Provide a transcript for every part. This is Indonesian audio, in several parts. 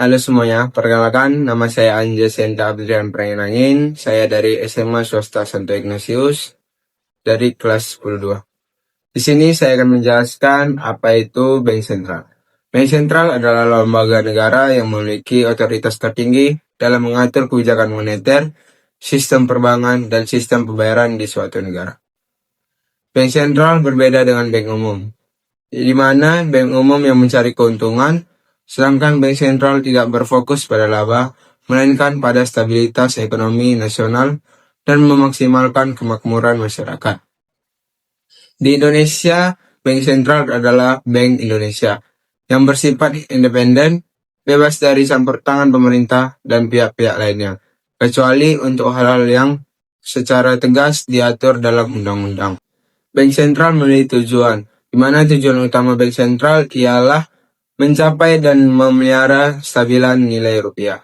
Halo semuanya, perkenalkan nama saya Anjas Senta Abdrian Prenangin. Saya dari SMA Swasta Santo Ignatius dari kelas 10-2. Di sini saya akan menjelaskan apa itu Bank Sentral. Bank Sentral adalah lembaga negara yang memiliki otoritas tertinggi dalam mengatur kebijakan moneter, sistem perbankan, dan sistem pembayaran di suatu negara. Bank Sentral berbeda dengan bank umum, di mana bank umum yang mencari keuntungan, sedangkan bank sentral tidak berfokus pada laba, melainkan pada stabilitas ekonomi nasional dan memaksimalkan kemakmuran masyarakat. Di Indonesia, bank sentral adalah Bank Indonesia yang bersifat independen, bebas dari campur tangan pemerintah dan pihak-pihak lainnya, kecuali untuk hal-hal yang secara tegas diatur dalam undang-undang. Bank sentral memiliki tujuan, di mana tujuan utama bank sentral ialah mencapai dan memelihara stabilan nilai rupiah.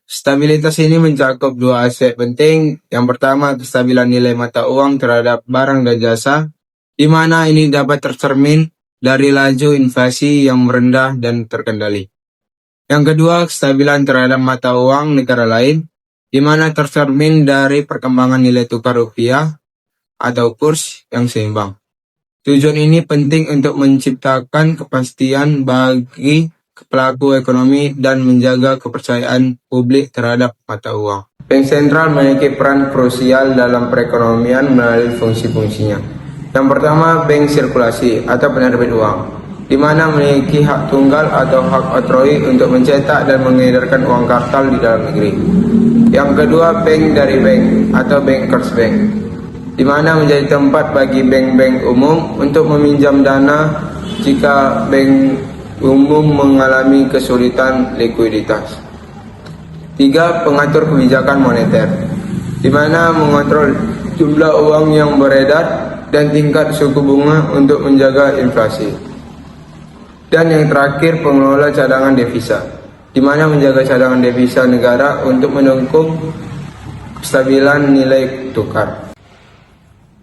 Stabilitas ini mencakup dua aspek penting. Yang pertama, kestabilan nilai mata uang terhadap barang dan jasa, di mana ini dapat tercermin dari laju inflasi yang rendah dan terkendali. Yang kedua, kestabilan terhadap mata uang negara lain, di mana tercermin dari perkembangan nilai tukar rupiah atau kurs yang seimbang. Tujuan ini penting untuk menciptakan kepastian bagi pelaku ekonomi dan menjaga kepercayaan publik terhadap mata uang. Bank sentral memiliki peran krusial dalam perekonomian melalui fungsi-fungsinya. Yang pertama, bank sirkulasi atau penerbit uang, di mana memiliki hak tunggal atau hak otroi untuk mencetak dan mengedarkan uang kartal di dalam negeri. Yang kedua, bank dari bank atau bankers bank, di mana menjadi tempat bagi bank-bank umum untuk meminjam dana jika bank umum mengalami kesulitan likuiditas. 3. Pengatur kebijakan moneter, di mana mengontrol jumlah uang yang beredar dan tingkat suku bunga untuk menjaga inflasi. Dan yang terakhir, pengelola cadangan devisa, di mana menjaga cadangan devisa negara untuk mendukung kestabilan nilai tukar.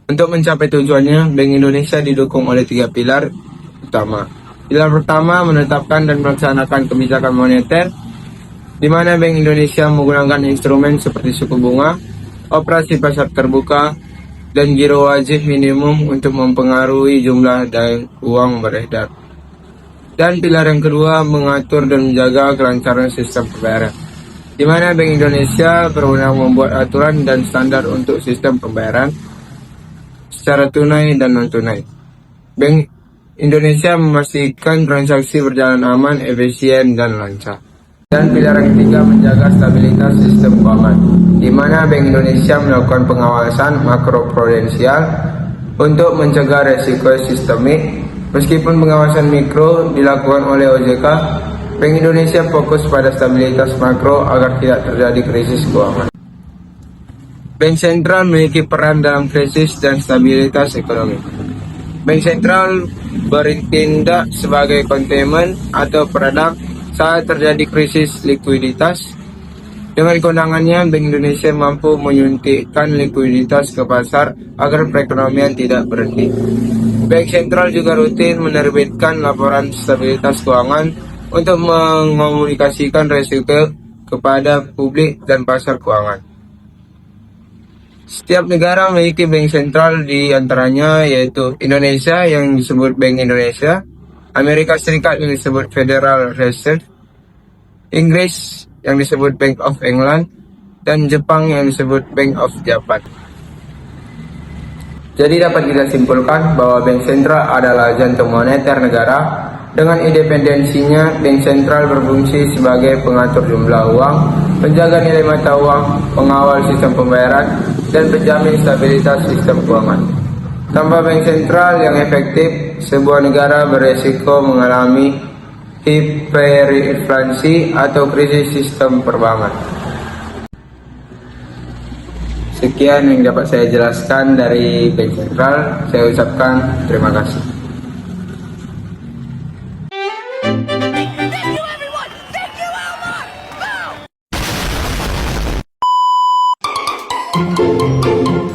Untuk mencapai tujuannya, Bank Indonesia didukung oleh 3 pilar utama. Pilar pertama, menetapkan dan melaksanakan kebijakan moneter, di mana Bank Indonesia menggunakan instrumen seperti suku bunga, operasi pasar terbuka, dan giro wajib minimum untuk mempengaruhi jumlah dan uang beredar. Dan pilar yang kedua, mengatur dan menjaga kelancaran sistem pembayaran, di mana Bank Indonesia berwenang membuat aturan dan standar untuk sistem pembayaran secara tunai dan non-tunai. Bank Indonesia memastikan transaksi berjalan aman, efisien, dan lancar. Dan pilar yang ketiga, menjaga stabilitas sistem keuangan, di mana Bank Indonesia melakukan pengawasan makroprudensial untuk mencegah resiko sistemik. Meskipun pengawasan mikro dilakukan oleh OJK, Bank Indonesia fokus pada stabilitas makro agar tidak terjadi krisis keuangan. Bank sentral memiliki peran dalam krisis dan stabilitas ekonomi. Bank sentral bertindak sebagai kontainment atau peredam saat terjadi krisis likuiditas. Dengan kewenangannya, Bank Indonesia mampu menyuntikkan likuiditas ke pasar agar perekonomian tidak berhenti. Bank sentral juga rutin menerbitkan laporan stabilitas keuangan untuk mengomunikasikan risiko kepada publik dan pasar keuangan. Setiap negara memiliki bank sentral, di antaranya yaitu Indonesia yang disebut Bank Indonesia, Amerika Serikat yang disebut Federal Reserve, Inggris yang disebut Bank of England, dan Jepang yang disebut Bank of Japan. Jadi dapat kita simpulkan bahwa bank sentral adalah jantung moneter negara. Dengan independensinya, bank sentral berfungsi sebagai pengatur jumlah uang, penjaga nilai mata uang, pengawal sistem pembayaran, dan penjamin stabilitas sistem keuangan. Tanpa bank sentral yang efektif, sebuah negara beresiko mengalami hiperinflasi atau krisis sistem perbankan. Sekian yang dapat saya jelaskan dari bank sentral. Saya ucapkan terima kasih. Thank you, Elmo! Go!